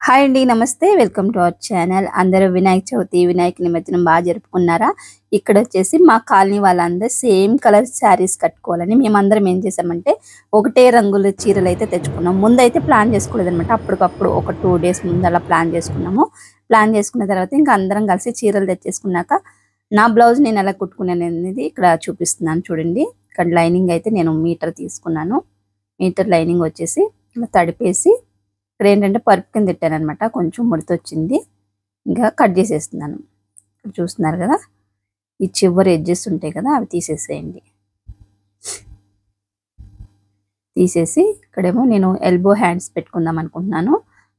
Hi అండి. నమస్తే. Welcome to our channel. అందరూ వినాయక చవితి, వినాయక నిమజ్జనం జరుపుకున్నారా? ఇక్కడొచ్చేసి మా కాలనీ వాళ్ళందరూ సేమ్ కలర్ శారీస్ కట్టుకోవాలని మేమందరం ఏం చేసామంటే, ఒకటే రంగుల చీరలైతే తెచ్చుకున్నాం. ముందైతే ప్లాన్ చేసుకోలేదనమాట. అప్పటికప్పుడు ఒక 2 డేస్ ముందు అలా ప్లాన్ చేసుకున్నాము. ప్లాన్ చేసుకున్న తర్వాత ఇంకా అందరం కలిసి చీరలు తెచ్చేసుకున్నాక, నా బ్లౌజ్ నేను ఎలా కుట్టుకున్నాననేది ఇక్కడ చూపిస్తున్నాను చూడండి. ఇక్కడ లైనింగ్ అయితే నేను మీటర్ తీసుకున్నాను. మీటర్ లైనింగ్ వచ్చేసి ఇలా తడిపేసి ఇక్కడ ఏంటంటే పరుపు కింద పెట్టాననమాట. కొంచెం ముడతొచ్చింది. ఇంకా కట్ చేసేస్తున్నాను. ఇక్కడ చూస్తున్నారు కదా, ఈ చివరి ఎడ్జెస్ ఉంటాయి కదా, అవి తీసేసేయండి. తీసేసి ఇక్కడేమో నేను ఎల్బో హ్యాండ్స్ పెట్టుకుందాం అనుకుంటున్నాను.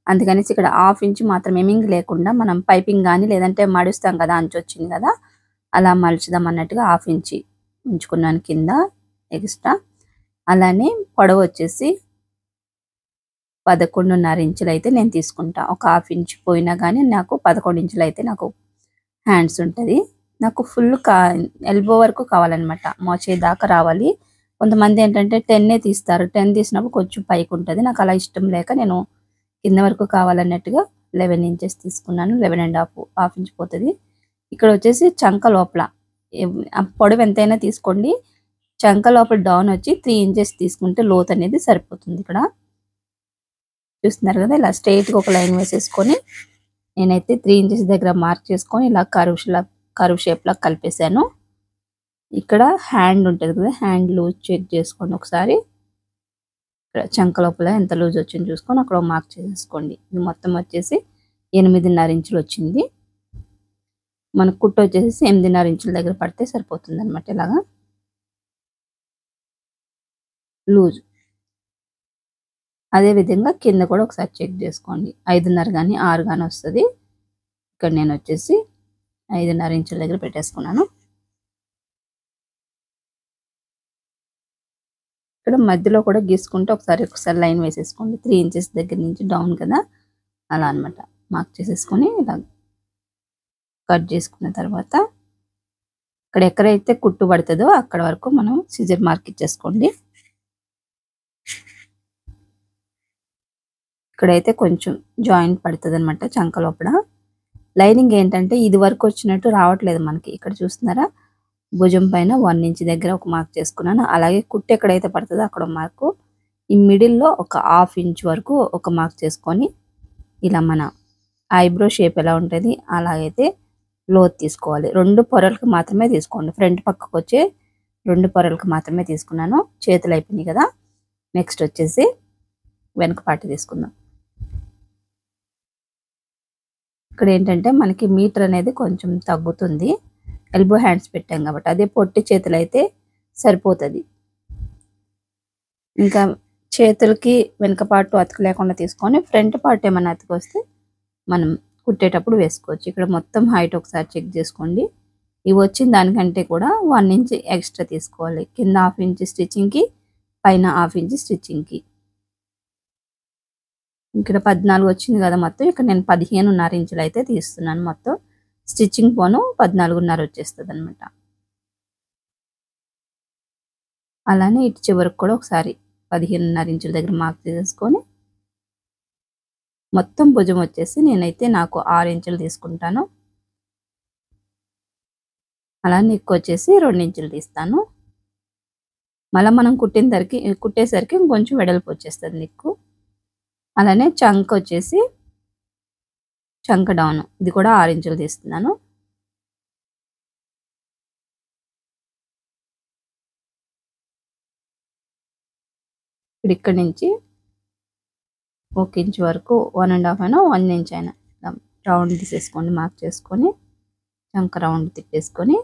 అందుకనేసి ఇక్కడ 1/2 ఇంచ్ మాత్రం ఎమింగ్ లేకుండా మనం పైపింగ్ కానీ లేదంటే మడుస్తాం కదా, అంచు వచ్చింది కదా, అలా మలుచుదాం అన్నట్టుగా 1/2 ఇంచ్ ఉంచుకున్నాను కింద ఎక్స్ట్రా. అలానే పొడవు వచ్చేసి 11.5 ఇంచులు అయితే నేను తీసుకుంటా. ఒక 1/2 ఇంచ్ పోయినా కానీ నాకు 11 ఇంచులు అయితే నాకు హ్యాండ్స్ ఉంటుంది. నాకు ఫుల్ ఎల్బో వరకు కావాలన్నమాట. మోచేదాకా రావాలి. కొంతమంది ఏంటంటే 10 తీస్తారు. 10 తీసినప్పుడు కొంచెం పైకి ఉంటుంది. నాకు అలా ఇష్టం లేక నేను కింద వరకు కావాలన్నట్టుగా 11 ఇంచెస్ తీసుకున్నాను. 11.5 హాఫ్ ఇంచ్ పోతుంది. ఇక్కడ వచ్చేసి చంక లోపల పొడవు ఎంతైనా తీసుకోండి. చంక లోపల డౌన్ వచ్చి 3 ఇంచెస్ తీసుకుంటే లోతు అనేది సరిపోతుంది. ఇక్కడ చూస్తున్నారు కదా, ఇలా స్ట్రైట్గా ఒక లైన్ వేసేసుకొని నేనైతే 3 ఇంచెస్ దగ్గర మార్క్ చేసుకొని ఇలా కర్వ్ షేప్లా కలిపేశాను. ఇక్కడ హ్యాండ్ ఉంటుంది కదా, హ్యాండ్ లూజ్ చెక్ చేసుకోండి ఒకసారి. ఇక్కడ చంక లోపల ఎంత లూజ్ వచ్చింది చూసుకొని అక్కడ మార్క్ చేసేసుకోండి. ఇది మొత్తం వచ్చేసి 8.5 ఇంచులు వచ్చింది. మన కుట్టు వచ్చేసి 8.5 ఇంచుల దగ్గర పడితే సరిపోతుంది అనమాట. ఇలాగా లూజ్. అదే విధంగా కింద కూడా ఒకసారి చెక్ చేసుకోండి. 5.5 కానీ 6 కానీ వస్తుంది. ఇక్కడ నేను వచ్చేసి 5.5 ఇంచుల దగ్గర పెట్టేసుకున్నాను. ఇక్కడ మధ్యలో కూడా గీసుకుంటే ఒకసారి లైన్ వేసేసుకోండి. 3 ఇంచెస్ దగ్గర నుంచి డౌన్ కదా, అలా అనమాట. మార్క్ చేసేసుకొని ఇలా కట్ చేసుకున్న తర్వాత ఇక్కడ ఎక్కడైతే కుట్టు పడుతుందో అక్కడ వరకు మనం సిజర్ మార్క్ ఇచ్చేసుకోండి. ఇక్కడైతే కొంచెం జాయింట్ పడుతుంది అనమాట చంక లోపల. లైనింగ్ ఏంటంటే ఇది వరకు వచ్చినట్టు రావట్లేదు మనకి. ఇక్కడ చూస్తున్నారా, భుజం పైన 1 ఇంచ్ దగ్గర ఒక మార్క్ చేసుకున్నాను. అలాగే కుట్టు ఎక్కడైతే పడుతుందో అక్కడ మార్కు. ఈ మిడిల్లో ఒక 1/2 ఇంచ్ వరకు ఒక మార్క్ చేసుకొని ఇలా మన ఐబ్రో షేప్ ఎలా ఉంటుంది అలాగైతే లోతు తీసుకోవాలి. 2 పొరలకు మాత్రమే తీసుకోండి. ఫ్రంట్ పక్కకు వచ్చే 2 పొరలకు మాత్రమే తీసుకున్నాను. చేతులు అయిపోయినాయి కదా, నెక్స్ట్ వచ్చేసి వెనక పార్ట్ తీసుకుందాం. ఇక్కడ ఏంటంటే మనకి మీటర్ అనేది కొంచెం తగ్గుతుంది. ఎల్బో హ్యాండ్స్ పెట్టాం కాబట్టి. అదే పొట్టి చేతులు అయితే సరిపోతుంది. ఇంకా చేతులకి వెనక పార్ట్ అతుకు లేకుండా తీసుకొని ఫ్రంట్ పార్ట్ ఏమైనా అతుకు వస్తే మనం కుట్టేటప్పుడు వేసుకోవచ్చు. ఇక్కడ మొత్తం హైట్ ఒకసారి చెక్ చేసుకోండి. ఇవి వచ్చిన దానికంటే కూడా 1 ఇంచ్ ఎక్స్ట్రా తీసుకోవాలి. కింద 1/2 ఇంచ్ స్టిచ్చింగ్కి, పైన 1/2 ఇంచ్ స్టిచ్చింగ్కి. ఇక్కడ 14 వచ్చింది కదా మొత్తం. ఇక్కడ నేను 15.5 ఇంచులు అయితే తీస్తున్నాను. మొత్తం స్టిచ్చింగ్ పోను 14.5 వచ్చేస్తుంది అనమాట. అలానే ఇటు చివరికి కూడా ఒకసారి 15.5 ఇంచుల దగ్గర మార్క్ చేసేసుకొని మొత్తం భుజం వచ్చేసి నేనైతే నాకు 6 ఇంచులు తీసుకుంటాను. అలానే నెక్ వచ్చేసి 2 ఇంచులు తీస్తాను. మళ్ళీ మనం కుట్టేసరికి ఇంకొంచెం వెడల్పు వచ్చేస్తుంది నెక్కు. అలానే చంక వచ్చేసి చంక డౌన్ ఇది కూడా 6 ఇంచులు తీస్తున్నాను. ఇప్పుడు ఇక్కడ నుంచి 1 ఇంచ్ వరకు 1.5 అయినా 1 ఇంచ్ అయినా రౌండ్ తీసేసుకోండి. మార్క్ చేసుకొని చంక రౌండ్ తిప్పేసుకొని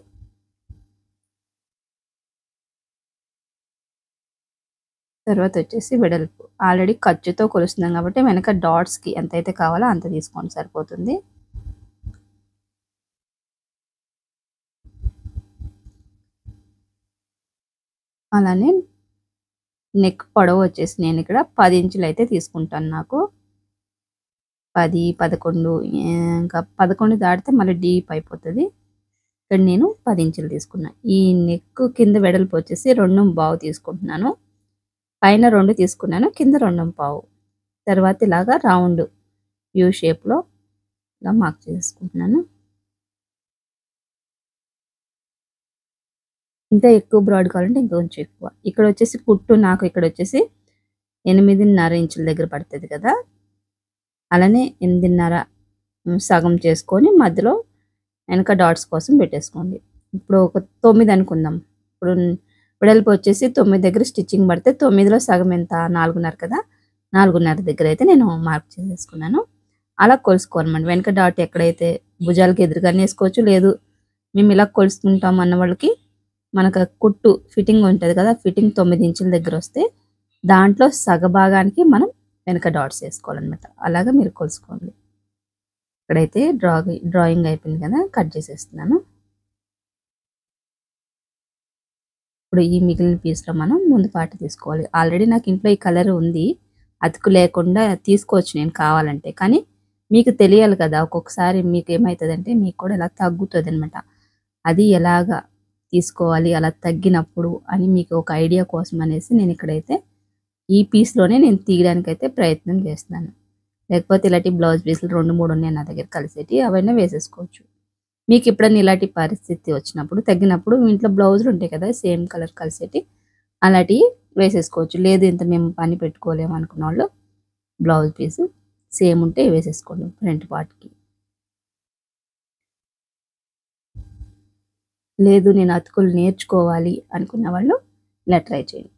తర్వాత వచ్చేసి వెడల్పు ఆల్రెడీ ఖర్చుతో కొలుస్తున్నాం కాబట్టి వెనక డాట్స్కి ఎంతైతే కావాలో అంత తీసుకోండి, సరిపోతుంది. అలానే నెక్ పొడవు వచ్చేసి నేను ఇక్కడ 10 ఇంచులు అయితే తీసుకుంటాను. నాకు 10, 11 ఇంకా 11 దాటితే మళ్ళీ డీప్ అయిపోతుంది. ఇక్కడ నేను 10 ఇంచులు తీసుకున్నాను. ఈ నెక్ కింద వెడల్పు వచ్చేసి 2.5 తీసుకుంటున్నాను. పైన 2 తీసుకున్నాను, కింద 2.5. తర్వాత ఇలాగా రౌండ్ యూ షేప్లో ఇలా మార్క్ చేసుకుంటున్నాను. ఇంకా ఎక్కువ బ్రాడ్ కావాలంటే ఇంకా కొంచెం ఎక్కువ. ఇక్కడ వచ్చేసి కుట్టు నాకు ఇక్కడ వచ్చేసి 8.5 ఇంచుల దగ్గర పడుతుంది కదా, అలానే 8.5 సగం చేసుకొని మధ్యలో వెనక డాట్స్ కోసం పెట్టేసుకోండి. ఇప్పుడు ఒక 9 అనుకుందాం. ఇప్పుడు వెడల్పు వచ్చేసి 9 దగ్గర స్టిచ్చింగ్ పడితే 9లో సగం ఎంత 4.5 కదా, 4.5 దగ్గర అయితే నేను మార్క్ చేసేసుకున్నాను. అలా కొలుసుకోవాలన్నమాట. వెనక డాట్ ఎక్కడైతే భుజాలకి ఎదురుగానే వేసుకోవచ్చు, లేదు మేము ఇలా కొలుసుకుంటాం అన్న వాళ్ళకి మనకు కుట్టు ఫిట్టింగ్ ఉంటుంది కదా, ఫిట్టింగ్ 9 ఇంచుల దగ్గర వస్తే దాంట్లో సగభాగానికి మనం వెనక డాట్స్ వేసుకోవాలన్నమాట. అలాగా మీరు కొలుసుకోండి. ఇక్కడైతే డ్రాయింగ్ అయిపోయింది కదా, కట్ చేసేస్తున్నాను. ఇప్పుడు ఈ మిగిలిన పీస్లో మనం ముందు పార్ట్ తీసుకోవాలి. ఆల్రెడీ నాకు ఇంట్లో ఈ కలర్ ఉంది, అతుకు లేకుండా తీసుకోవచ్చు నేను కావాలంటే. కానీ మీకు తెలియాలి కదా, ఒక్కొక్కసారి మీకు ఏమవుతుందంటే మీకు కూడా ఇలా తగ్గుతుంది అనమాట. అది ఎలాగా తీసుకోవాలి అలా తగ్గినప్పుడు అని మీకు ఒక ఐడియా కోసం అనేసి నేను ఇక్కడైతే ఈ పీస్లోనే నేను తీయడానికైతే ప్రయత్నం చేస్తున్నాను. లేకపోతే ఇలాంటి బ్లౌజ్ పీసులు 2-3 ఉన్నాయి నా దగ్గర కలిసేటి, అవన్నీ వేసేసుకోవచ్చు. మీకు ఎప్పుడైనా ఇలాంటి పరిస్థితి వచ్చినప్పుడు తగ్గినప్పుడు మీ ఇంట్లో బ్లౌజులు ఉంటాయి కదా సేమ్ కలర్ కలిసేటి, అలాంటివి వేసేసుకోవచ్చు. లేదు ఇంత మేము పని పెట్టుకోలేము అనుకున్న వాళ్ళు బ్లౌజ్ పీసు సేమ్ ఉంటే వేసేసుకోండి ఫ్రంట్ పార్ట్కి. లేదు నేను అతుకులు నేర్చుకోవాలి అనుకున్న వాళ్ళు ఇలా ట్రై చేయండి.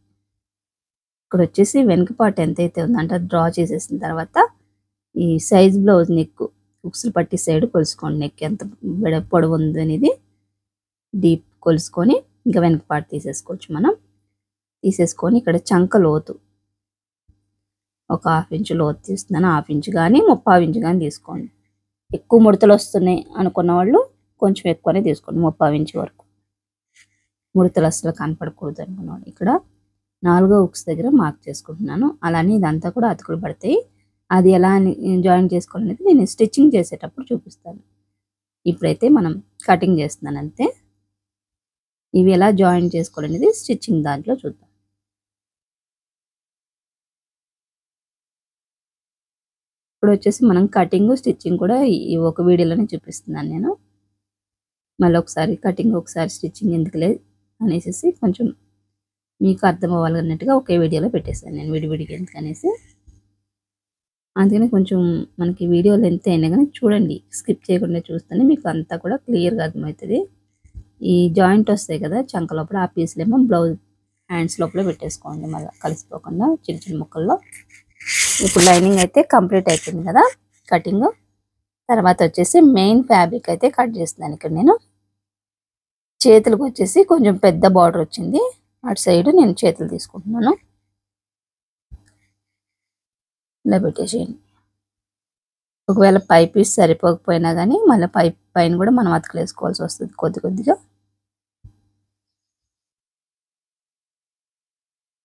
ఇక్కడ వచ్చేసి వెనక పార్ట్ ఎంతైతే ఉందంటే డ్రా చేసేసిన తర్వాత ఈ సైజ్ బ్లౌజ్ నెక్ ఉక్సులు పట్టి సైడ్ కొలుసుకోండి. నెక్ ఎంత పొడవు ఉంది అనేది డీప్ కొలుసుకొని ఇంకా వెనక పార్ట్ తీసేసుకోవచ్చు. మనం తీసేసుకొని ఇక్కడ చంక లోతు ఒక 1/2 ఇంచు లోతు తీస్తున్నాను. 1/2 ఇంచు కానీ 3/4 ఇంచు కానీ తీసుకోండి. ఎక్కువ ముడతలు వస్తున్నాయి అనుకున్న వాళ్ళు కొంచెం ఎక్కువనే తీసుకోండి, 3/4 ఇంచు వరకు. ముడతలు అసలు కనపడకూడదు అనుకున్న వాళ్ళు ఇక్కడ 4వ ఉక్స్ దగ్గర మార్క్ చేసుకుంటున్నాను. అలానే ఇదంతా కూడా అతుకులు పడతాయి. అది ఎలా జాయిన్ చేసుకోవాలనేది నేను స్టిచ్చింగ్ చేసేటప్పుడు చూపిస్తాను. ఇప్పుడైతే మనం కటింగ్ చేస్తున్నాను అంతే. ఇవి ఎలా జాయిన్ చేసుకోవాలనేది స్టిచ్చింగ్ దాంట్లో చూద్దాం. ఇప్పుడు వచ్చేసి మనం కటింగ్ స్టిచ్చింగ్ కూడా ఈ ఒక వీడియోలోనే చూపిస్తున్నాను నేను. మళ్ళీ ఒకసారి కటింగ్ ఒకసారి స్టిచ్చింగ్ ఎందుకులే అనేసి కొంచెం మీకు అర్థం అవ్వాలి అన్నట్టుగా ఒకే వీడియోలో పెట్టేస్తాను నేను, విడివిడిగా ఎందుకనేసి. అందుకని కొంచెం మనకి వీడియో లెంత్ అయినా కానీ చూడండి, స్కిప్ చేయకుండా చూస్తేనే మీకు అంతా కూడా క్లియర్గా అర్థమవుతుంది. ఈ జాయింట్ వస్తాయి కదా చంక లోపల, ఆ పీస్లేమో బ్లౌజ్ హ్యాండ్స్ లోపల పెట్టేసుకోండి, మళ్ళీ కలిసిపోకుండా చిన్న చిన్న ముక్కల్లో. ఇప్పుడు లైనింగ్ అయితే కంప్లీట్ అయిపోయింది కదా కటింగ్. తర్వాత వచ్చేసి మెయిన్ ఫ్యాబ్రిక్ అయితే కట్ చేస్తున్నాను. ఇక్కడ నేను చేతులకు వచ్చేసి కొంచెం పెద్ద బార్డర్ వచ్చింది, అటు సైడ్ నేను చేతులు తీసుకుంటున్నాను. ఇలా పెట్టేసేయండి. ఒకవేళ పై పీస్ సరిపోకపోయినా కానీ మళ్ళీ పైన కూడా మనం అతుకులు వేసుకోవాల్సి వస్తుంది కొద్ది కొద్దిగా.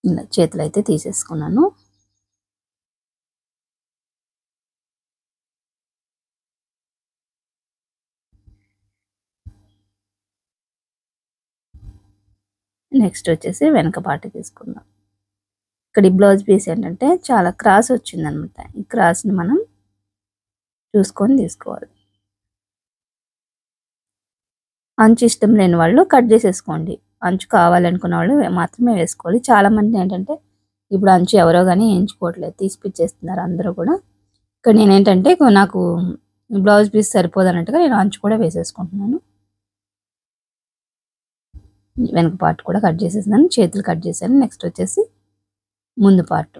ఇలా చేతులు అయితే తీసేసుకున్నాను. నెక్స్ట్ వచ్చేసి వెనక పార్ట్ తీసుకుందాం. ఇక్కడ ఈ బ్లౌజ్ పీస్ ఏంటంటే చాలా క్రాస్ వచ్చిందనమాట. ఈ క్రాస్ని మనం చూసుకొని తీసుకోవాలి. అంచు ఇష్టం లేని వాళ్ళు కట్ చేసేసుకోండి, అంచు కావాలనుకున్న వాళ్ళు మాత్రమే వేసుకోవాలి. చాలామంది ఏంటంటే ఇప్పుడు అంచు ఎవరో కానీ వేయించుకోవట్లేదు, తీసిపిచ్చేస్తున్నారు అందరూ కూడా. ఇక్కడ నేనేంటంటే నాకు బ్లౌజ్ పీస్ సరిపోదు అన్నట్టుగా నేను అంచు కూడా వేసేసుకుంటున్నాను. వెనక పార్ట్ కూడా కట్ చేసేసాను, చేతులు కట్ చేశాను. నెక్స్ట్ వచ్చేసి ముందు పార్ట్.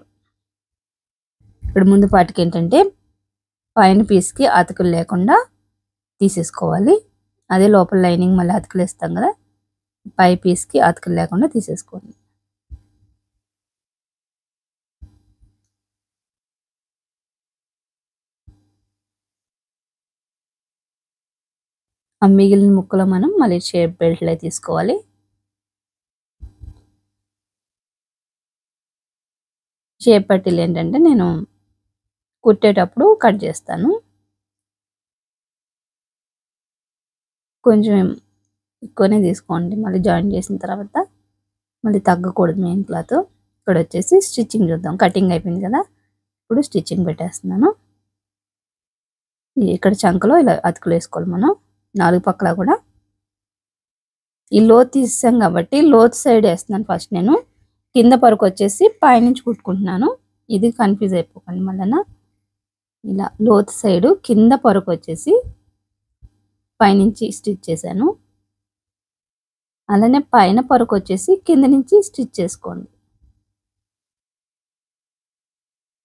ఇక్కడ ముందు పార్ట్కి ఏంటంటే పైన పీస్కి అతుకులు లేకుండా తీసేసుకోవాలి. అదే లోపల లైనింగ్ మళ్ళీ అతుకులు వేస్తాం కదా, పై పీస్కి అతుకులు లేకుండా తీసేసుకోండి. ఆ మిగిలిన ముక్కలో మనం మళ్ళీ షేప్ బెల్ట్లో తీసుకోవాలి. షేప్ పట్టీలు ఏంటంటే నేను కుట్టేటప్పుడు కట్ చేస్తాను. కొంచెం ఎక్కువనే తీసుకోండి, మళ్ళీ జాయిన్ చేసిన తర్వాత మళ్ళీ తగ్గకూడదు మెయిన్ క్లాత్. ఇక్కడ వచ్చేసి స్టిచ్చింగ్ చూద్దాం. కటింగ్ అయిపోయింది కదా, ఇప్పుడు స్టిచ్చింగ్ పెట్టేస్తున్నాను. ఇక్కడ చంకలో ఇలా అతుకులు వేసుకోవాలి మనం 4 పక్కల కూడా. ఈ లోతు తీసాం కాబట్టి లోతు సైడ్ వేస్తున్నాను ఫస్ట్ నేను. కింద పరకు వచ్చేసి పైనుంచి కుట్టుకుంటున్నాను. ఇది కన్ఫ్యూజ్ అయిపోకండి మళ్ళీ. ఇలా లోతు సైడు కింద పరకు వచ్చేసి పైనుంచి స్టిచ్ చేశాను. అలానే పైన పరకు వచ్చేసి కింద నుంచి స్టిచ్ చేసుకోండి.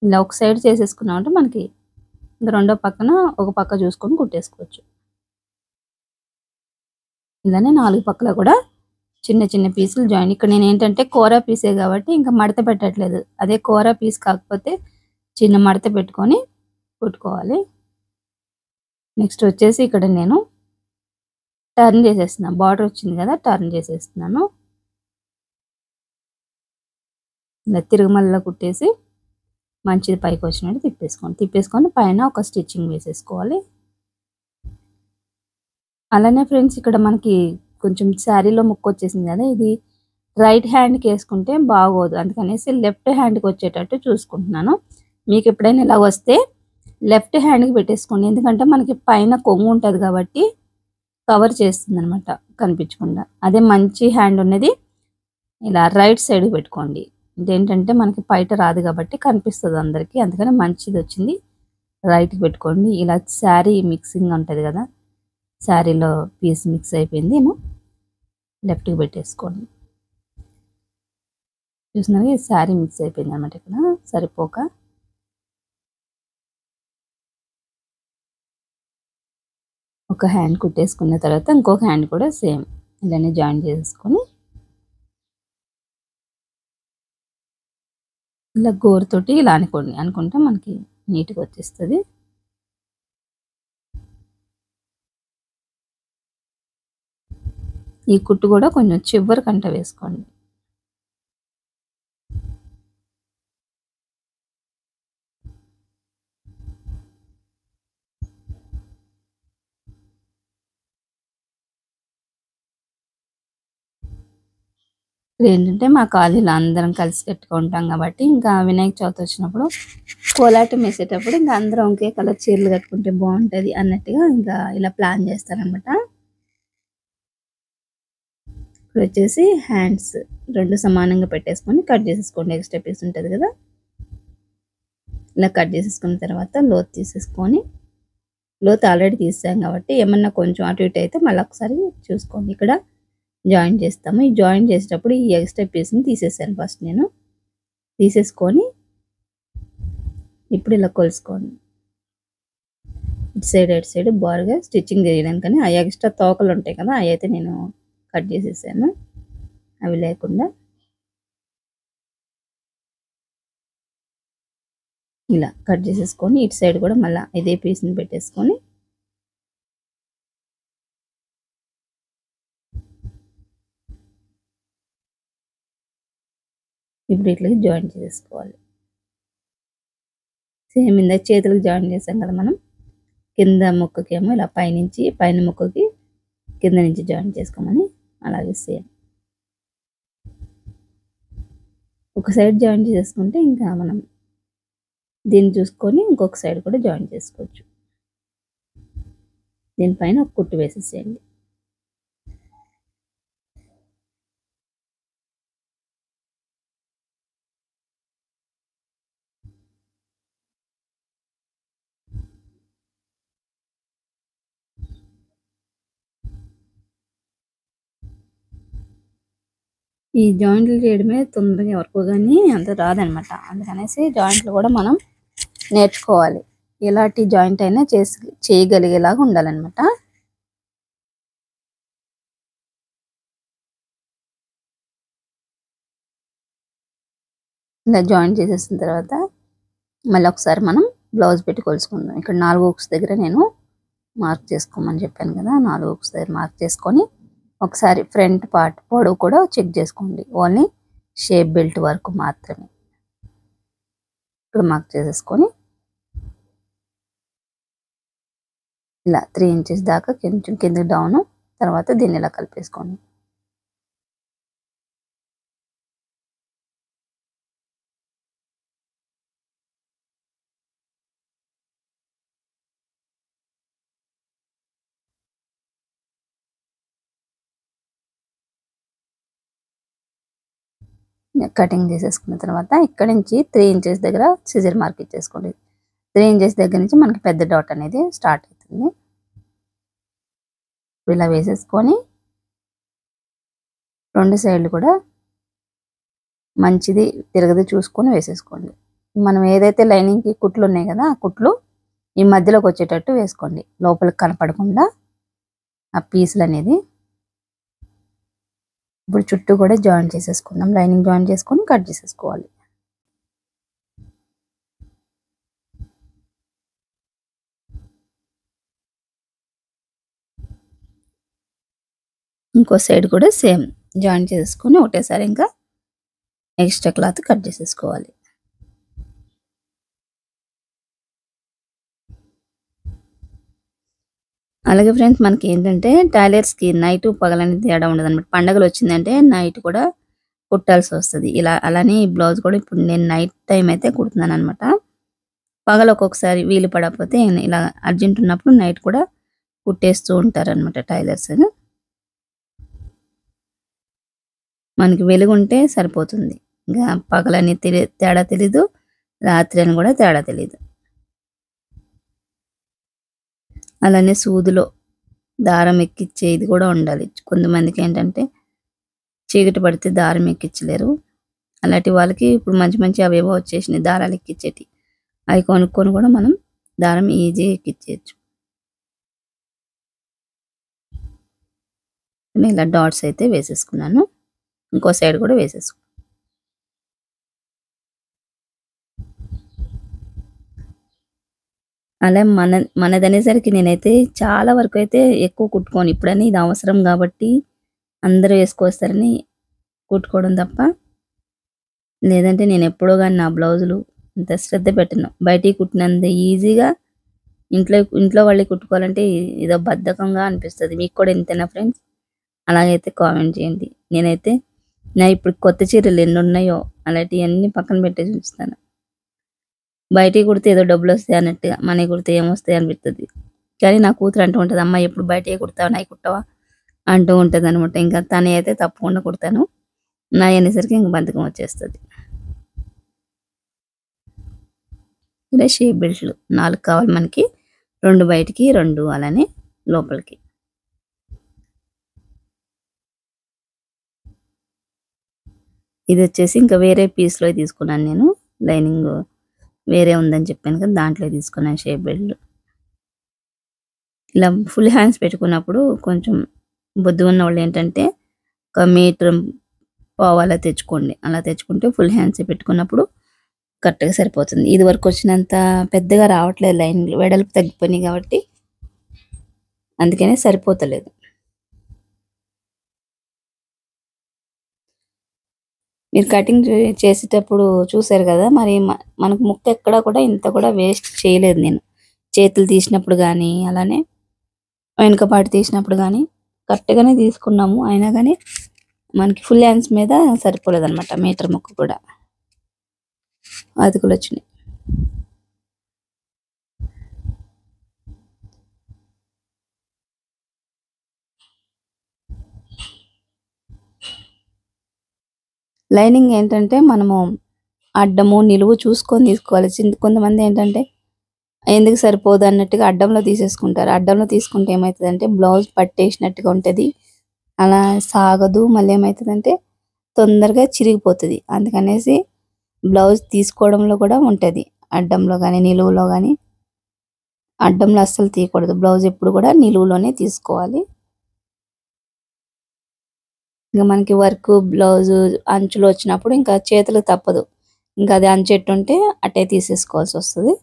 ఇలా ఒక సైడ్ చేసేసుకున్నామంటే మనకి రెండో పక్కన ఒక పక్క చూసుకొని కుట్టేసుకోవచ్చు. ఇలానే 4 పక్కల కూడా చిన్న చిన్న పీసులు జాయిన్. ఇక్కడ నేను ఏంటంటే కూర పీసే కాబట్టి ఇంకా మడత పెట్టట్లేదు. అదే కూర పీస్ కాకపోతే చిన్న మడత పెట్టుకొని కుట్టుకోవాలి. నెక్స్ట్ వచ్చేసి ఇక్కడ నేను టర్న్ చేసేస్తున్నాను. బార్డర్ వచ్చింది కదా, టర్న్ చేసేస్తున్నాను. ఇలా తిరుగుమల్ల కుట్టేసి మంచిది పైకి వచ్చినట్టు తిప్పేసుకొని పైన ఒక స్టిచ్చింగ్ వేసేసుకోవాలి. అలానే ఫ్రెండ్స్ ఇక్కడ మనకి కొంచెం శారీలో ముక్క వచ్చేసింది కదా, ఇది రైట్ హ్యాండ్కి వేసుకుంటే బాగోదు. అందుకనేసి లెఫ్ట్ హ్యాండ్కి వచ్చేటట్టు చూసుకుంటున్నాను. మీకు ఎప్పుడైనా ఇలా వస్తే లెఫ్ట్ హ్యాండ్కి పెట్టేసుకోండి. ఎందుకంటే మనకి పైన కొంగు ఉంటుంది కాబట్టి కవర్ చేస్తుంది అనమాట కనిపించకుండా. అదే మంచి హ్యాండ్ ఉన్నది ఇలా రైట్ సైడ్కి పెట్టుకోండి. ఇదేంటంటే మనకి బయట రాదు కాబట్టి కనిపిస్తుంది అందరికీ. అందుకని మంచిది వచ్చింది రైట్కి పెట్టుకోండి. ఇలా శారీ మిక్సింగ్ ఉంటుంది కదా, శారీలో పీస్ మిక్స్ అయిపోయింది, ఏమో లెఫ్ట్కి పెట్టేసుకోండి. చూసినారు ఈ శారీ మిక్స్ అయిపోయింది అనమాట. ఇక్కడ సరిపోక ఒక హ్యాండ్ కుట్టేసుకున్న తర్వాత ఇంకొక హ్యాండ్ కూడా సేమ్ ఇలానే జాయిన్ చేసేసుకొని ఇలా గోరుతోటి ఇలా అనుకుంటే మనకి నీట్గా వచ్చేస్తుంది. ఈ కుట్టు కూడా కొంచెం చివరి కంట వేసుకోండి. ఏంటంటే మా కాలనీలో అందరం కలిసి కట్టుకుంటాం కాబట్టి ఇంకా వినాయక చవితి వచ్చినప్పుడు కోలాటం వేసేటప్పుడు ఇంకా అందరం ఒకే కలర్ చీరలు కట్టుకుంటే బాగుంటుంది అన్నట్టుగా ఇంకా ఇలా ప్లాన్ చేస్తారనమాట. ఇప్పుడు వచ్చేసి హ్యాండ్స్ 2 సమానంగా పెట్టేసుకొని కట్ చేసేసుకోండి. ఎక్స్ట్రా పీస్ ఉంటుంది కదా, ఇలా కట్ చేసేసుకున్న తర్వాత లోతు తీసేసుకొని, లోతు ఆల్రెడీ తీసాం కాబట్టి ఏమన్నా కొంచెం అటు ఇటు అయితే మళ్ళీ ఒకసారి చూసుకోండి. ఇక్కడ జాయిన్ చేస్తాము. ఈ జాయిన్ చేసేటప్పుడు ఈ ఎక్స్ట్రా పీస్ని తీసేసాను ఫస్ట్ నేను. తీసేసుకొని ఇప్పుడు ఇలా కొలుసుకోండి. ఇటు సైడ్ బారుగా స్టిచ్చింగ్ చేయడానికని ఆ ఎక్స్ట్రా తోకలు ఉంటాయి కదా, అవి అయితే నేను కట్ చేసేసాను. అవి లేకుండా ఇలా కట్ చేసేసుకొని ఇటు సైడ్ కూడా మళ్ళీ ఇదే పీస్ని పెట్టేసుకొని ఇప్పుడు ఇట్లకి జాయిన్ చేసేసుకోవాలి. సేమ్ ఇందాక చేతులకు జాయిన్ చేసాం కదా మనం, కింద ముక్కకేమో ఇలా పైన ముక్కకి కింద నుంచి జాయిన్ చేసుకోమని అలాగే సేమ్ ఒక సైడ్ జాయిన్ చేసుకుంటే ఇంకా మనం దీన్ని చూసుకొని ఇంకొక సైడ్ కూడా జాయిన్ చేసుకోవచ్చు. దీనిపైన ఒక కుట్టు వేసేసేయండి. ఈ జాయింట్లు చేయడమే తొందరగా ఎవరికో కానీ అంత రాదనమాట. అందుకనేసి జాయింట్లు కూడా మనం నేర్చుకోవాలి. ఎలాంటి జాయింట్ అయినా చేయగలిగేలాగా ఉండాలన్నమాట. ఇలా జాయింట్ చేసేసిన తర్వాత మళ్ళీ ఒకసారి మనం బ్లౌజ్ పెట్టి కొలుసుకుందాం. ఇక్కడ 4 హుక్స్ దగ్గర నేను మార్క్ చేసుకోమని చెప్పాను కదా, 4 హుక్స్ దగ్గర మార్క్ చేసుకొని ఒకసారి ఫ్రంట్ పార్ట్ పొడవు కూడా చెక్ చేసుకోండి. ఓన్లీ షేప్ బెల్ట్ వరకు మాత్రమే ఇక్కడ మార్క్ చేసేసుకొని ఇలా 3 ఇంచెస్ దాకా కొంచెం కింద డౌన్, తర్వాత దీన్ని ఇలా కలిపేసుకోండి. కటింగ్ చేసేసుకున్న తర్వాత ఇక్కడ నుంచి 3 ఇంచెస్ దగ్గర సిజర్ మార్క్ ఇచ్చేసుకోండి. 3 ఇంచెస్ దగ్గర నుంచి మనకి పెద్ద డాట్ అనేది స్టార్ట్ అవుతుంది. ఇలా వేసేసుకొని 2 సైడ్లు కూడా మంచిది తిరగదు చూసుకొని వేసేసుకోండి. మనం ఏదైతే లైనింగ్కి కుట్లు ఉన్నాయి కదా, ఆ కుట్లు ఈ మధ్యలోకి వచ్చేటట్టు వేసుకోండి, లోపలికి కనపడకుండా ఆ పీసులు అనేది. ఇప్పుడు చుట్టూ కూడా జాయిన్ చేసేసుకుందాం. లైనింగ్ జాయిన్ చేసుకొని కట్ చేసేసుకోవాలి. ఇంకో సైడ్ కూడా సేమ్ జాయిన్ చేసుకొని ఒకటేసారి ఇంకా ఎక్స్ట్రా క్లాత్ కట్ చేసేసుకోవాలి. అలాగే ఫ్రెండ్స్, మనకి ఏంటంటే టైలర్స్కి నైట్ పగలని తేడా ఉండదు అనమాట. పండగలు వచ్చిందంటే నైట్ కూడా కుట్టాల్సి వస్తుంది. అలానే ఈ బ్లౌజ్ కూడా ఇప్పుడు నేను నైట్ టైం అయితే కుడుతున్నాను అనమాట. పగలు ఒక్కొక్కసారి వీలు పడకపోతే ఇలా అర్జెంట్ ఉన్నప్పుడు నైట్ కూడా కుట్టేస్తూ ఉంటారనమాట టైలర్స్. మనకి వెలుగుంటే సరిపోతుంది, ఇంకా పగలని తేడా తెలీదు, రాత్రి అని కూడా తేడా తెలీదు. అలానే సూదిలో దారం ఎక్కిచ్చే ఇది కూడా ఉండాలి. కొంతమందికి ఏంటంటే చీకటి పడితే దారం ఎక్కించలేరు. అలాంటి వాళ్ళకి ఇప్పుడు మంచి మంచి అవేవో వచ్చేసినాయి దారాలు ఎక్కించేటి. అవి కొనుక్కొని కూడా మనం దారం ఈజీ ఎక్కించేయచ్చు. ఇలా డాట్స్ అయితే వేసేసుకున్నాను. ఇంకో సైడ్ కూడా వేసేసుకున్నాను. అలా మనదనేసరికి నేనైతే చాలా వరకు అయితే ఎక్కువ కుట్టుకోను. ఇప్పుడని ఇది అవసరం కాబట్టి అందరూ వేసుకొస్తారని కుట్టుకోవడం తప్ప, లేదంటే నేను ఎప్పుడో కానీ నా బ్లౌజులు అంత శ్రద్ధ పెట్టను. బయటికి కుట్టినంత ఈజీగా ఇంట్లో వాళ్ళకి కుట్టుకోవాలంటే ఏదో బద్ధకంగా అనిపిస్తుంది. మీకు కూడా ఇంతేనా ఫ్రెండ్స్? అలాగైతే కామెంట్ చేయండి. నేనైతే ఇప్పుడు కొత్త చీరలు ఎన్ని ఉన్నాయో అలాంటివన్నీ పక్కన పెట్టేసి ఉంచుతాను. బయటికి కుడితే ఏదో డబ్బులు వస్తాయి అన్నట్టుగా, మనకి కుడితే ఏమొస్తాయి అనిపిస్తుంది. కానీ నా కూతురు అంటూ ఉంటుంది, అమ్మ ఎప్పుడు బయటికి కుడతావా, నాయి కుట్టవా అంటూ ఉంటుంది అనమాట. ఇంకా తనే అయితే తప్పకుండా కుడతాను. నా అనేసరికి ఇంక బద్ధకం వచ్చేస్తుంది. ఇలా షేప్ బెల్ట్లు 4 కావాలి మనకి, 2 బయటికి 2 అలానే లోపలికి. ఇది వచ్చేసి ఇంకా వేరే పీస్లో తీసుకున్నాను నేను. లైనింగ్ వేరే ఉందని చెప్పాను కదా, దాంట్లో తీసుకున్నాను షేప్ బెల్ట్లు. ఇలా ఫుల్ హ్యాండ్స్ పెట్టుకున్నప్పుడు కొంచెం బొద్దు ఉన్న వాళ్ళు ఏంటంటే 1 మీటర్ పావు అలా తెచ్చుకోండి. అలా తెచ్చుకుంటే ఫుల్ హ్యాండ్స్ పెట్టుకున్నప్పుడు కరెక్ట్గా సరిపోతుంది. ఇది వరకు వచ్చినంత పెద్దగా రావట్లేదు, లైన్లు వెడల్పు తగ్గిపోయినాయి కాబట్టి అందుకనే సరిపోతలేదు. మీరు కటింగ్ చేసేటప్పుడు చూసారు కదా, మరి మనకు ముక్క ఎక్కడా కూడా ఇంత కూడా వేస్ట్ చేయలేదు నేను. చేతులు తీసినప్పుడు కానీ అలానే వెనుకపాటు తీసినప్పుడు కానీ కరెక్ట్గానే తీసుకున్నాము. అయినా కానీ మనకి ఫుల్ హ్యాండ్స్ మీద సరిపోలేదు అనమాట. మీటర్ ముక్క కూడా అతుకులు వచ్చినాయి. లైనింగ్ ఏంటంటే మనము అడ్డము నిలువు చూసుకొని తీసుకోవాలి. కొంతమంది ఏంటంటే ఎందుకు సరిపోదు అన్నట్టుగా అడ్డంలో తీసేసుకుంటారు. అడ్డంలో తీసుకుంటే ఏమవుతుందంటే బ్లౌజ్ పట్టేసినట్టుగా ఉంటుంది, అలా సాగదు. మళ్ళీ ఏమవుతుందంటే తొందరగా చిరిగిపోతుంది. అందుకనేసి బ్లౌజ్ తీసుకోవడంలో కూడా ఉంటుంది, అడ్డంలో కానీ నిలువులో కానీ. అడ్డంలో అస్సలు తీయకూడదు, బ్లౌజ్ ఎప్పుడు కూడా నిలువులోనే తీసుకోవాలి. ఇంకా మనకి వర్క్ బ్లౌజు అంచులు వచ్చినప్పుడు ఇంకా చేతులు తప్పదు, ఇంకా అది అంచెట్టుంటే అట్టే తీసేసుకోవాల్సి వస్తుంది.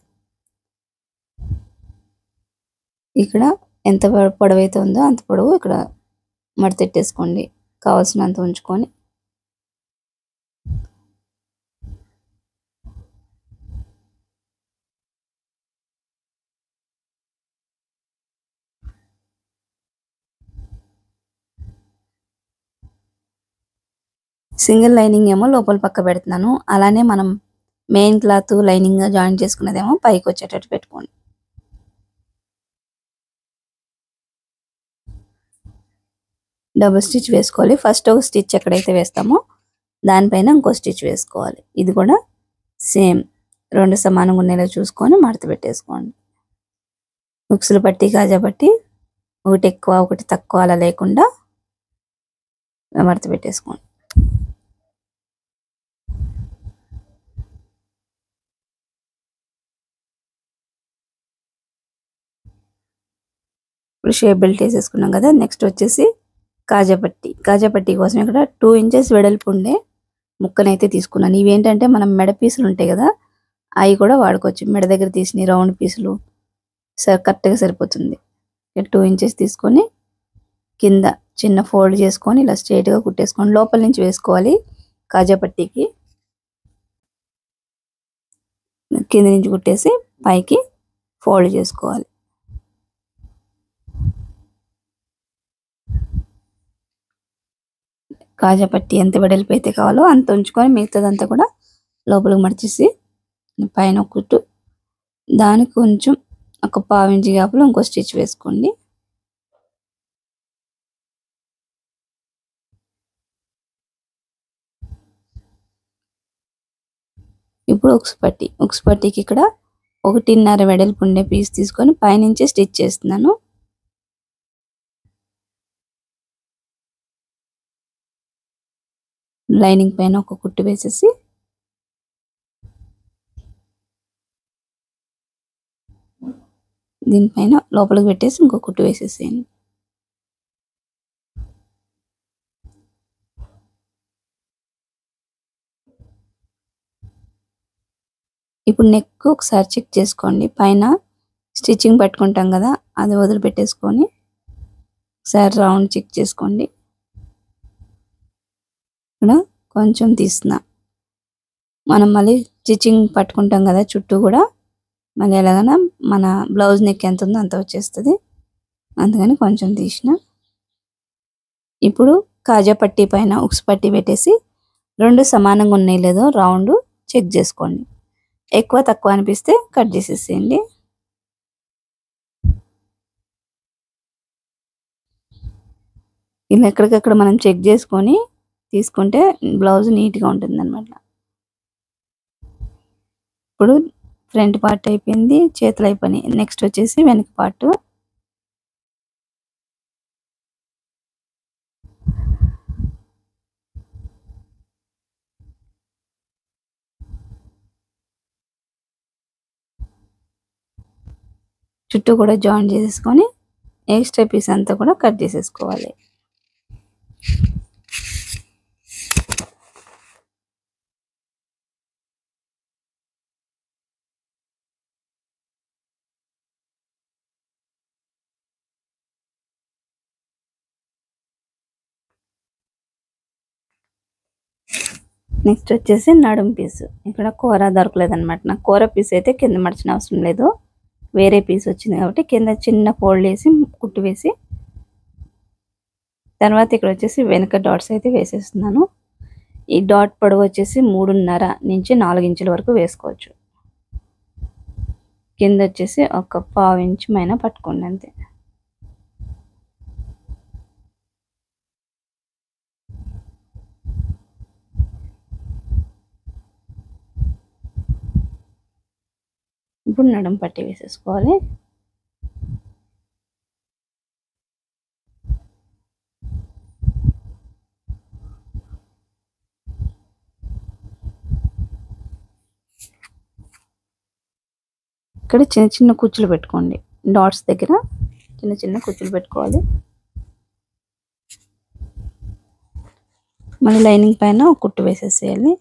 ఇక్కడ ఎంత పొడవైతే ఉందో అంత పొడవు ఇక్కడ మడతెట్టేసుకోండి, కావాల్సినంత ఉంచుకొని. సింగిల్ లైనింగ్ ఏమో లోపల పక్క పెడుతున్నాను, అలానే మనం మెయిన్ క్లాత్ లైనింగ్ జాయిన్ చేసుకున్నదేమో పైకి వచ్చేటట్టు పెట్టుకోండి. డబుల్ స్టిచ్ వేసుకోవాలి. ఫస్ట్ ఒక స్టిచ్ ఎక్కడైతే వేస్తామో దానిపైన ఇంకో స్టిచ్ వేసుకోవాలి. ఇది కూడా సేమ్ 2 సమానంగా ఉండేలా చూసుకొని మడత పెట్టేసుకోండి. ఉక్సులు పట్టి కాజా పట్టి ఒకటి ఎక్కువ ఒకటి తక్కువ అలా లేకుండా మడత పెట్టేసుకోండి. ఇప్పుడు షేప్ బెల్ట్ వేసేసుకున్నాం కదా. నెక్స్ట్ వచ్చేసి కాజా పట్టి కోసం ఇక్కడ 2 ఇంచెస్ వెడల్పు ఉండే ముక్కనైతే తీసుకున్నాను. ఇవేంటంటే మనం మెడ పీసులు ఉంటాయి కదా, అవి కూడా వాడుకోవచ్చు. మెడ దగ్గర తీసిన రౌండ్ పీసులు కరెక్ట్గా సరిపోతుంది. 2 ఇంచెస్ తీసుకొని కింద చిన్న ఫోల్డ్ చేసుకొని ఇలా స్ట్రైట్గా కుట్టేసుకొని లోపల నుంచి వేసుకోవాలి. కాజా పట్టీకి కింద నుంచి కుట్టేసి పైకి ఫోల్డ్ చేసుకోవాలి. కాజా పట్టీ ఎంత వెడల్పు అయితే కావాలో అంత ఉంచుకొని మిగతాదంతా కూడా లోపలికి మడిచేసి పైన ఒక కుట్టు, దానికి కొంచెం ఒక 1/2 ఇంచ్ గ్యాప్లో ఇంకో స్టిచ్ వేసుకోండి. ఇప్పుడు ఉక్స్ పట్టీకి ఇక్కడ 1.5 వెడల్పు ఉండే పీస్ తీసుకొని పైనుంచి స్టిచ్ చేస్తున్నాను. లైనింగ్ పైన ఒక కుట్టు వేసేసి దీనిపైన లోపలికి పెట్టేసి ఇంకో కుట్టు వేసేసేయండి. ఇప్పుడు నెక్ ఒకసారి చెక్ చేసుకోండి. పైన స్టిచ్చింగ్ పట్టుకుంటాం కదా, అది వదిలిపెట్టేసుకొని ఒకసారి రౌండ్ చెక్ చేసుకోండి. ఇక్కడ కొంచెం తీస్తున్నా. మనం మళ్ళీ స్టిచ్చింగ్ పట్టుకుంటాం కదా చుట్టూ కూడా, మళ్ళీ ఎలాగైనా మన బ్లౌజ్ నెక్ ఎంత ఉందో అంత వచ్చేస్తుంది. అందుకని కొంచెం తీసిన. ఇప్పుడు కాజా పట్టీ పైన ఉక్స్ పట్టీ పెట్టేసి 2 సమానంగా ఉన్నాయి లేదో రౌండ్ చెక్ చేసుకోండి. ఎక్కువ తక్కువ అనిపిస్తే కట్ చేసేసేయండి. ఇలా ఎక్కడికక్కడ మనం చెక్ చేసుకొని తీసుకుంటే బ్లౌజ్ నీట్గా ఉంటుంది అనమాట. ఇప్పుడు ఫ్రంట్ పార్ట్ అయిపోయింది, చేతులు అయిపోయినాయి. నెక్స్ట్ వచ్చేసి వెనక పార్ట్. చుట్టూ కూడా జాయిన్ చేసేసుకొని ఎక్స్ట్రా పీస్ అంతా కూడా కట్ చేసేసుకోవాలి. నెక్స్ట్ వచ్చేసి నడుం పీసు. ఇక్కడ కూర దొరకలేదు అనమాట. నాకు కూర పీస్ అయితే కింద మడిచిన అవసరం లేదు, వేరే పీస్ వచ్చింది కాబట్టి కింద చిన్న ఫోల్డ్ వేసి కుట్టు వేసి తర్వాత ఇక్కడ వచ్చేసి వెనక డాట్స్ అయితే వేసేస్తున్నాను. ఈ డాట్ పొడవు వచ్చేసి 3.5 నుంచి 4 ఇంచుల వరకు వేసుకోవచ్చు. కింద వచ్చేసి ఒక 1/2 ఇంచ్ పైన పట్టుకోండి అంతే. ఇప్పుడు నడుం పట్టి వేసేసుకోవాలి. ఇక్కడ చిన్న చిన్న కుచ్చులు పెట్టుకోండి. డాట్స్ దగ్గర చిన్న చిన్న కుచ్చులు పెట్టుకోవాలి. మళ్ళీ లైనింగ్ పైన ఒక కుట్టు వేసేసేయాలి.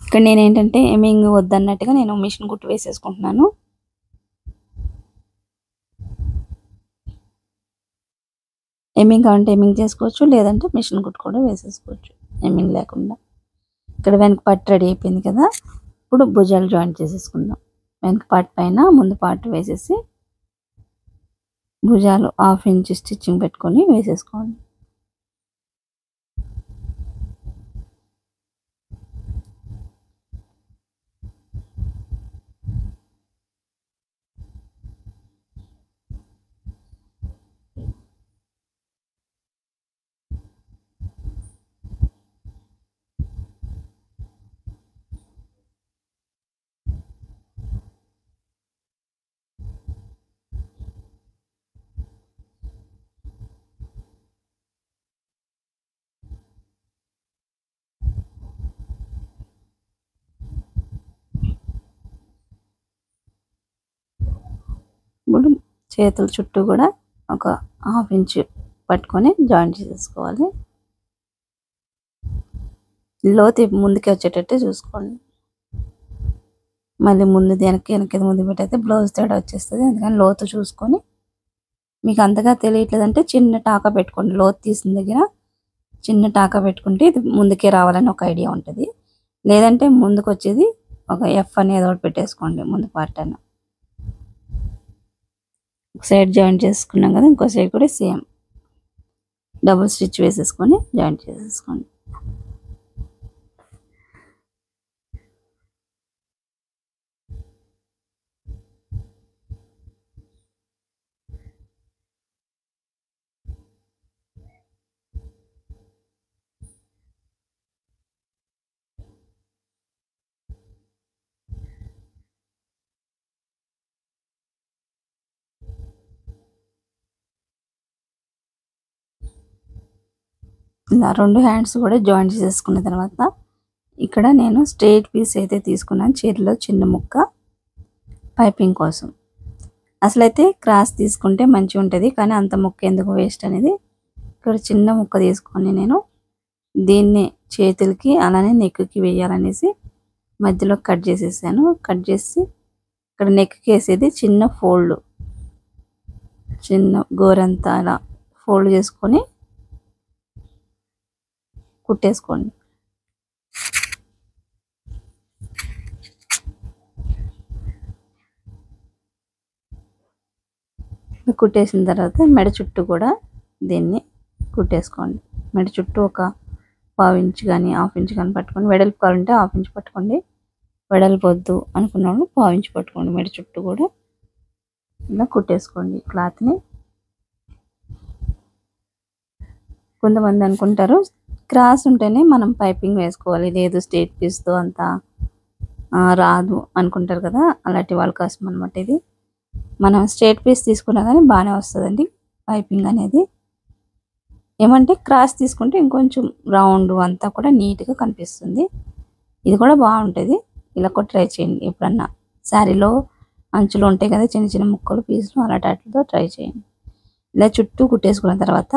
ఇక్కడ నేను ఏంటంటే ఎమింగ్ వద్దన్నట్టుగా నేను మిషన్ కుట్టు వేసేసుకుంటున్నాను. ఎమింగ్ కావాలంటే ఎమింగ్ చేసుకోవచ్చు, లేదంటే మిషన్ కుట్టు కూడా వేసేసుకోవచ్చు ఎమింగ్ లేకుండా. ఇక్కడ వెనక పార్ట్ రెడీ అయిపోయింది కదా. ఇప్పుడు భుజాలు జాయింట్ చేసేసుకుందాం. వెనక పార్ట్ పైన ముందు పార్ట్ వేసేసి భుజాలు 1/2 ఇంచ్ స్టిచ్చింగ్ పెట్టుకొని వేసేసుకోండి. ఇప్పుడు చేతుల చుట్టూ కూడా ఒక హాఫ్ ఇంచ్ పట్టుకొని జాయింట్ చేసేసుకోవాలి. లోతు ముందుకి వచ్చేటట్టు చూసుకోండి. మళ్ళీ ముందు వెనక్కి వెనక్కి ముందు పెట్టయితే బ్లౌజ్ తేడా వచ్చేస్తుంది. అందుకని లోతు చూసుకొని, మీకు అంతగా తెలియట్లేదంటే చిన్న టాకా పెట్టుకోండి. లోతు తీసిన దగ్గర చిన్న టాకా పెట్టుకుంటే ఇది ముందుకే రావాలని ఒక ఐడియా ఉంటుంది. లేదంటే ముందుకు వచ్చేది ఒక ఎఫ్ అనేది ఒకటి పెట్టేసుకోండి ముందు పార్ట్ అని. ఒక సైడ్ జాయింట్ చేసుకున్నాం కదా, ఇంకో సైడ్ కూడా సేమ్ డబుల్ స్టిచ్ వేసేసుకొని జాయింట్ చేసేసుకోండి. ఇలా 2 హ్యాండ్స్ కూడా జాయింట్ చేసుకున్న తర్వాత ఇక్కడ నేను స్ట్రైట్ పీస్ అయితే తీసుకున్నాను. చీరలో చిన్న ముక్క పైపింగ్ కోసం. అసలైతే క్రాస్ తీసుకుంటే మంచిగా ఉంటుంది, కానీ అంత ముక్క ఎందుకు వేస్ట్ అనేది ఇక్కడ చిన్న ముక్క తీసుకొని నేను దీన్ని చేతులకి అలానే నెక్కి వేయాలనేసి మధ్యలో కట్ చేసేసాను. కట్ చేసి ఇక్కడ నెక్కి వేసేది చిన్న ఫోల్డ్, చిన్న గోరంతా అలా ఫోల్డ్ చేసుకొని కుట్టేసుకోండి. కుట్టేసిన తర్వాత మెడ చుట్టూ కూడా దీన్ని కుట్టేసుకోండి. మెడ చుట్టూ ఒక 1/2 ఇంచ్ కానీ 1/2 ఇంచ్ కానీ పట్టుకోండి. వెడల్పు కావాలంటే 1/2 ఇంచ్ పట్టుకోండి. వెడల్పు వద్దు అనుకున్న వాళ్ళు 1/2 ఇంచ్ పట్టుకోండి. మెడ చుట్టూ కూడా ఇలా కుట్టేసుకోండి క్లాత్ని. కొంతమంది అనుకుంటారు క్రాస్ ఉంటేనే మనం పైపింగ్ వేసుకోవాలి, లేదు స్ట్రైట్ పీస్తో అంతా రాదు అనుకుంటారు కదా, అలాంటి వాళ్ళ కోసం అనమాట ఇది. మనం స్ట్రైట్ పీస్ తీసుకున్నా కానీ బాగానే వస్తుందండి పైపింగ్ అనేది. ఏమంటే క్రాస్ తీసుకుంటే ఇంకొంచెం రౌండ్ అంతా కూడా నీట్గా కనిపిస్తుంది. ఇది కూడా బాగుంటుంది. ఇలా కూడా ట్రై చేయండి ఎప్పుడన్నా. శారీలో అంచులు ఉంటాయి కదా చిన్న చిన్న ముక్కలు పీసులు, అలాంటి వాటితో ట్రై చేయండి. ఇలా చుట్టూ కుట్టేసుకున్న తర్వాత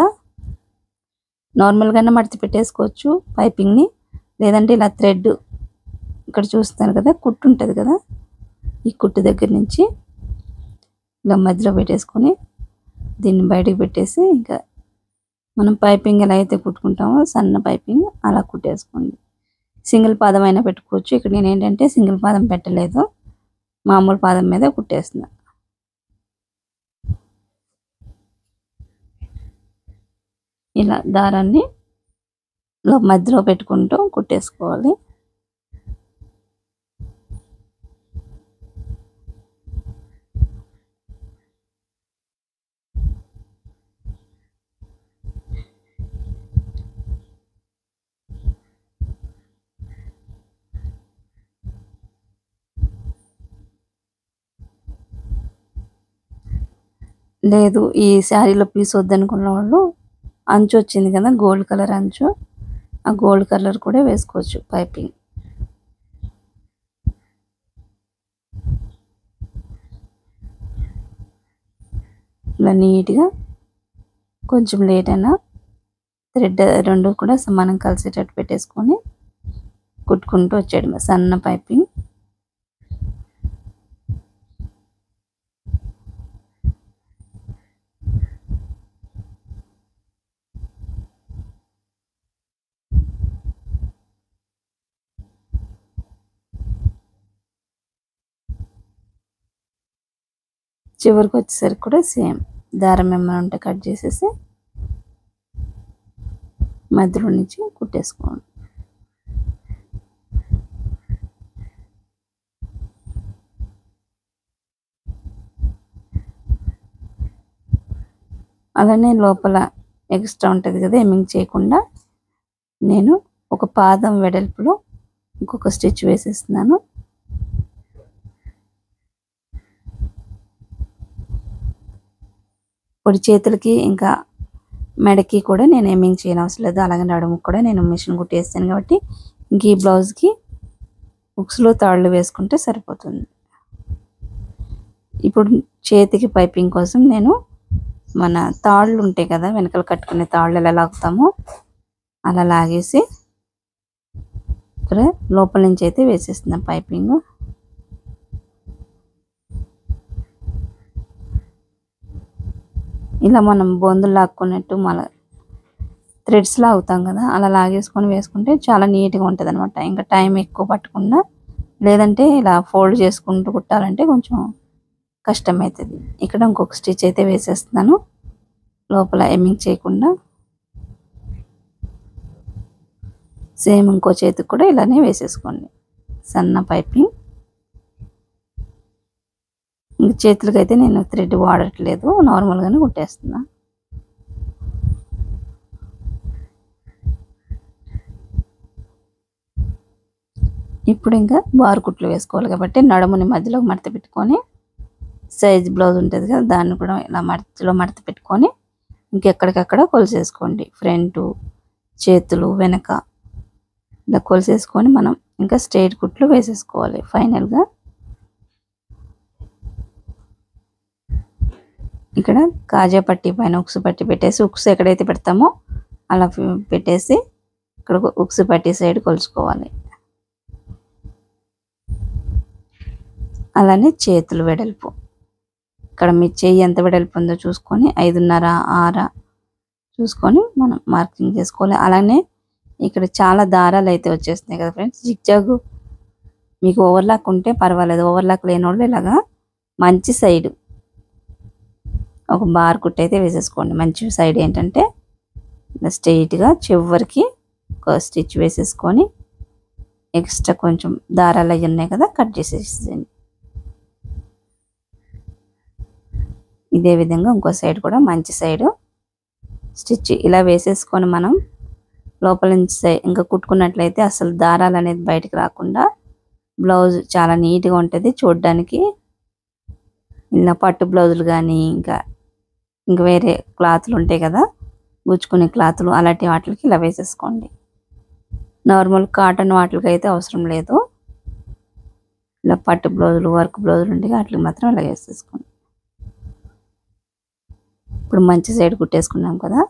నార్మల్గానే మడత పెట్టేసుకోవచ్చు పైపింగ్ని, లేదంటే ఇలా థ్రెడ్ ఇక్కడ చూస్తాను కదా కుట్టు ఉంటుంది కదా, ఈ కుట్టు దగ్గర నుంచి ఇలా మధ్యలో పెట్టేసుకొని దీన్ని బయటకు పెట్టేసి ఇంకా మనం పైపింగ్ ఎలా అయితే కుట్టుకుంటామో సన్న పైపింగ్ అలా కుట్టేసుకోండి. సింగిల్ పాదం అయినా పెట్టుకోవచ్చు. ఇక్కడ నేను ఏంటంటే సింగిల్ పాదం పెట్టలేదు, మామూలు పాదం మీద కుట్టేస్తున్నా. ఇలా దారాన్ని మధ్యలో పెట్టుకుంటూ కుట్టేసుకోవాలి. లేదు ఈ శారీలో పీస్ వద్దనుకున్న వాళ్ళు అంచు వచ్చింది కదా గోల్డ్ కలర్ అంచు, ఆ గోల్డ్ కలర్ కూడా వేసుకోవచ్చు పైపింగ్. ఇలా నీట్గా కొంచెం లేట్ అయినా థ్రెడ్ రెండు కూడా సమానం కలిసేటట్టు పెట్టేసుకొని కుట్టుకుంటూ వచ్చేయడం సన్న పైపింగ్. చివరికి వచ్చేసరికి కూడా సేమ్ దారం ఏమైనా ఉంటే కట్ చేసేసి మధ్యలో నుంచి కుట్టేసుకోండి. అలానే లోపల ఎక్స్ట్రా ఉంటుంది కదా ఎమ్మింగ్ చేయకుండా నేను ఒక పాదం వెడల్పులో ఇంకొక స్టిచ్ వేసేస్తున్నాను. పొడి చేతులకి ఇంకా మెడకి కూడా నేను ఎమ్మింగ్ చేయని అవసరం లేదు. అలాగే నడుముకి కూడా నేను మిషన్ కుట్టేస్తాను కాబట్టి ఇంక ఈ బ్లౌజ్కి ఉక్స్లో తాళ్ళు వేసుకుంటే సరిపోతుంది. ఇప్పుడు చేతికి పైపింగ్ కోసం నేను మన తాళ్ళు ఉంటాయి కదా, వెనకాల కట్టుకునే తాళ్ళు ఎలా లాగుతామో అలా లాగేసి ఇక్కడ లోపల నుంచి అయితే వేసేస్తున్నాం పైపింగ్. ఇలా మనం బొందులు లాక్కున్నట్టు మన థ్రెడ్స్ లాగుతాం కదా, అలా లాగేసుకొని వేసుకుంటే చాలా నీట్గా ఉంటుంది అనమాట. ఇంకా టైం ఎక్కువ పట్టకుండా, లేదంటే ఇలా ఫోల్డ్ చేసుకుంటూ కుట్టాలంటే కొంచెం కష్టమవుతుంది. ఇక్కడ ఇంకొక స్టిచ్ అయితే వేసేస్తున్నాను లోపల ఎమ్మింగ్ చేయకుండా. సేమ్ ఇంకో చేతికి కూడా ఇలానే వేసేసుకోండి సన్న పైపింగ్. ఇంక చేతులకి అయితే నేను థ్రెడ్ వాడట్లేదు, నార్మల్గానే కుట్టేస్తున్నా. ఇప్పుడు ఇంకా బార్ కుట్లు వేసుకోవాలి కాబట్టి నడుముని మధ్యలో మడత పెట్టుకొని, సైజ్ బ్లౌజ్ ఉంటుంది కదా దాన్ని కూడా ఇలా మధ్యలో మడత పెట్టుకొని ఇంకెక్కడికక్కడ కొలిసేసుకోండి. ఫ్రంట్, చేతులు, వెనక ఇలా కొలిసేసుకొని మనం ఇంకా స్ట్రైట్ కుట్లు వేసేసుకోవాలి. ఫైనల్గా ఇక్కడ కాజా పట్టి పైన ఉక్సు పట్టి పెట్టేసి, ఉక్సు ఎక్కడైతే పెడతామో అలా పెట్టేసి ఇక్కడ ఉక్సు పట్టి సైడ్ కొలుచుకోవాలి. అలానే చేతులు వెడల్పు, ఇక్కడ మీ చెయ్యి ఎంత వెడల్పు ఉందో చూసుకొని 5.5, 6 చూసుకొని మనం మార్కింగ్ చేసుకోవాలి. అలానే ఇక్కడ చాలా దారాలు అయితే వచ్చేస్తున్నాయి కదా ఫ్రెండ్స్, జిగ్జాగ్ మీకు ఓవర్లాక్ ఉంటే పర్వాలేదు, ఓవర్లాక్ లేని వాళ్ళు ఇలాగా మంచి సైడ్ ఒక బార్ కుట్టు అయితే వేసేసుకోండి. మంచి సైడ్ ఏంటంటే స్ట్రెయిట్గా చివరికి ఒక స్టిచ్ వేసేసుకొని ఎక్స్ట్రా కొంచెం దారాలు అవి ఉన్నాయి కదా కట్ చేసేసేయండి. ఇదే విధంగా ఇంకో సైడ్ కూడా మంచి సైడ్ స్టిచ్ ఇలా వేసేసుకొని మనం లోపల నుంచి ఇంకా కుట్టుకున్నట్లయితే అసలు దారాలు అనేది బయటకు రాకుండా బ్లౌజ్ చాలా నీట్గా ఉంటుంది చూడడానికి. ఇలా పట్టు బ్లౌజులు కానీ ఇంకా వేరే క్లాతులు ఉంటాయి కదా, గుచ్చుకునే క్లాతులు, అలాంటి వాటికి ఇలా వేసేసుకోండి. నార్మల్ కాటన్ వాటికి అయితే అవసరం లేదు. ఇలా పట్టు బ్లౌజులు, వర్క్ బ్లౌజులు ఉంటాయి వాటికి మాత్రం ఇలా వేసేసుకోండి. ఇప్పుడు మంచి సైడ్ కుట్టేసుకున్నాం కదా,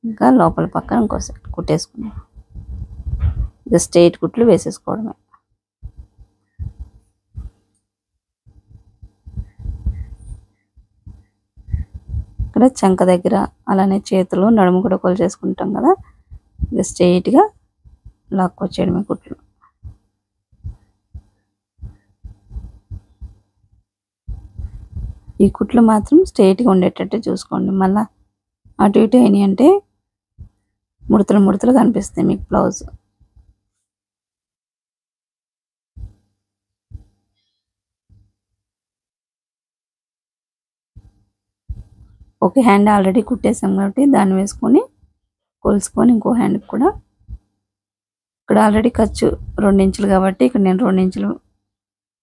ఇంకా లోపల పక్కన ఇంకో సైడ్ కుట్టేసుకున్నాం. ఇక స్ట్రైట్ కుట్లు వేసేసుకోవడమే. ఇక్కడ చంక దగ్గర అలానే చేతులు, నడుము కూడా కొలిచేసుకుంటాం కదా, ఇక స్ట్రైట్గా లాక్కొచ్చేయడమే కుట్లు. ఈ కుట్లు మాత్రం స్ట్రైట్గా ఉండేటట్టు చూసుకోండి. మళ్ళీ అటు ఇటు అయినాయి అంటే ముడతలు ముడతలు కనిపిస్తాయి మీకు బ్లౌజ్. ఒక హ్యాండ్ ఆల్రెడీ కుట్టేసాం కాబట్టి దాన్ని వేసుకొని కొలుసుకొని ఇంకో హ్యాండ్కి కూడా ఇక్కడ ఆల్రెడీ ఖర్చు 2 ఇంచులు కాబట్టి ఇక్కడ నేను 2 ఇంచులు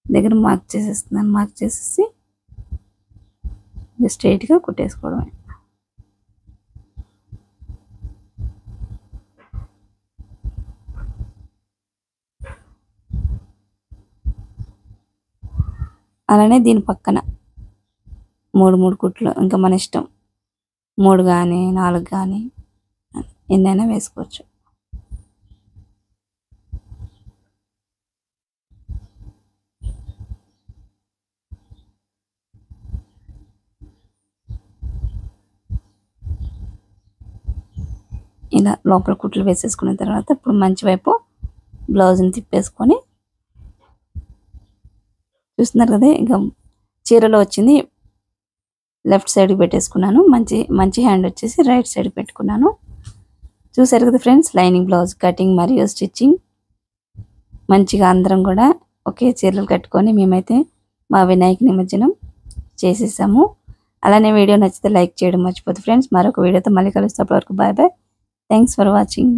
దగ్గర మార్క్ చేసేస్తున్నాను. మార్క్ చేసేసి స్ట్రైట్గా కుట్టేసుకోవడమే. అలానే దీని పక్కన 3 కుట్లు ఇంకా మన ఇష్టం, 3 కానీ 4 కానీ ఎన్నైనా వేసుకోవచ్చు. ఇలా లోపల కుట్లు వేసేసుకున్న తర్వాత ఇప్పుడు మంచి వైపు బ్లౌజ్ని తిప్పేసుకొని చూస్తున్నారు కదా, ఇంకా చీరలో వచ్చింది లెఫ్ట్ సైడ్కి పెట్టేసుకున్నాను. మంచి హ్యాండ్ వచ్చేసి రైట్ సైడ్ పెట్టుకున్నాను. చూసారు కదా ఫ్రెండ్స్, లైనింగ్ బ్లౌజ్ కటింగ్ మరియు స్టిచ్చింగ్ మంచిగా అందరం కూడా ఒకే చీరలు కట్టుకొని మేమైతే మా వినాయక నిమజ్జనం చేసేసాము. అలానే వీడియో నచ్చితే లైక్ చేయడం మర్చిపోద్దు ఫ్రెండ్స్. మరొక వీడియోతో మళ్ళీ కలుస్తే, అప్పటి వరకు bye bye. Thanks for watching.